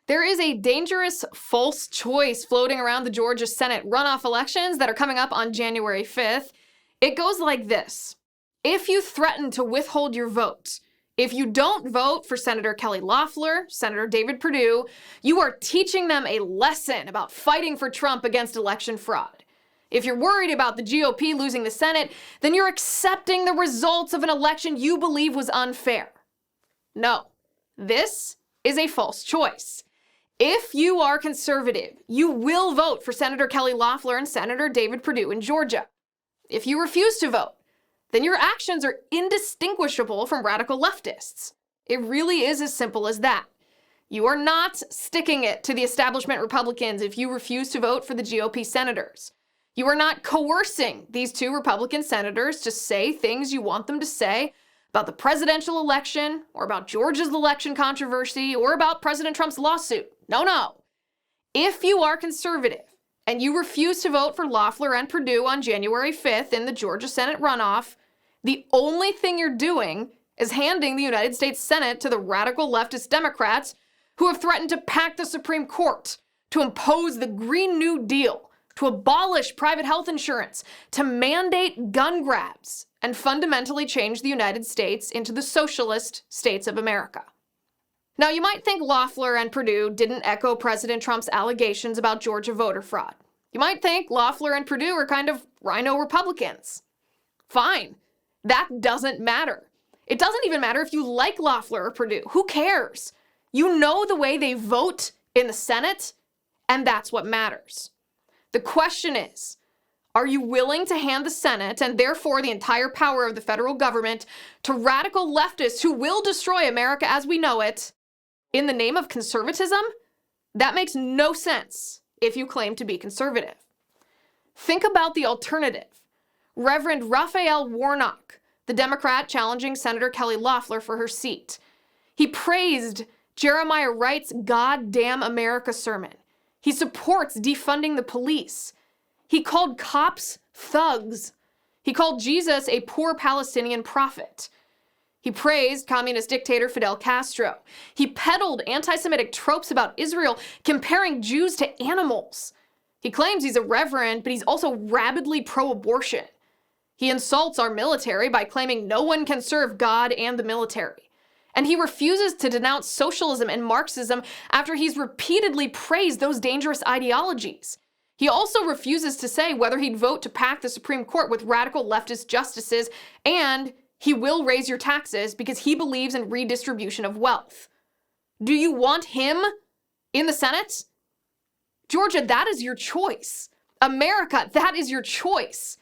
There is a dangerous false choice floating around the Georgia Senate runoff elections that are coming up on January 5th. It goes like this. If you threaten to withhold your vote, if you don't vote for Senator Kelly Loeffler, Senator David Perdue, you are teaching them a lesson about fighting for Trump against election fraud. If you're worried about the GOP losing the Senate, then you're accepting the results of an election you believe was unfair. No, this is a false choice. If you are conservative, you will vote for Senator Kelly Loeffler and Senator David Perdue in Georgia. If you refuse to vote, then your actions are indistinguishable from radical leftists. It really is as simple as that. You are not sticking it to the establishment Republicans if you refuse to vote for the GOP senators. You are not coercing these two Republican senators to say things you want them to say about the presidential election, or about Georgia's election controversy, or about President Trump's lawsuit. No. If you are conservative and you refuse to vote for Loeffler and Perdue on January 5th in the Georgia Senate runoff, the only thing you're doing is handing the United States Senate to the radical leftist Democrats who have threatened to pack the Supreme Court, to impose the Green New Deal, to abolish private health insurance, to mandate gun grabs, and fundamentally change the United States into the socialist states of America. Now, you might think Loeffler and Perdue didn't echo President Trump's allegations about Georgia voter fraud. You might think Loeffler and Perdue are kind of rhino Republicans. Fine. That doesn't matter. It doesn't even matter if you like Loeffler or Perdue. Who cares? You know the way they vote in the Senate, and that's what matters. The question is, are you willing to hand the Senate, and therefore the entire power of the federal government, to radical leftists who will destroy America as we know it in the name of conservatism? That makes no sense if you claim to be conservative. Think about the alternative. Reverend Raphael Warnock, the Democrat challenging Senator Kelly Loeffler for her seat. He praised Jeremiah Wright's God Damn America sermon. He supports defunding the police. He called cops thugs. He called Jesus a poor Palestinian prophet. He praised communist dictator Fidel Castro. He peddled anti-Semitic tropes about Israel, comparing Jews to animals. He claims he's a reverend, but he's also rabidly pro-abortion. He insults our military by claiming no one can serve God and the military. And he refuses to denounce socialism and Marxism after he's repeatedly praised those dangerous ideologies. He also refuses to say whether he'd vote to pack the Supreme Court with radical leftist justices, and he will raise your taxes because he believes in redistribution of wealth. Do you want him in the Senate? Georgia, that is your choice. America, that is your choice.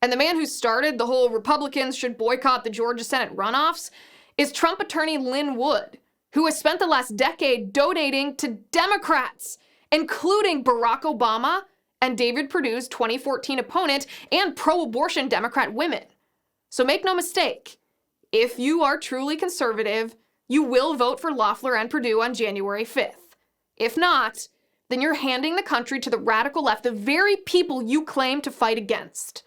And the man who started the whole Republicans should boycott the Georgia Senate runoffs is Trump attorney Lin Wood, who has spent the last decade donating to Democrats, including Barack Obama and David Perdue's 2014 opponent and pro-abortion Democrat women. So make no mistake, if you are truly conservative, you will vote for Loeffler and Perdue on January 5th. If not, then you're handing the country to the radical left, the very people you claim to fight against.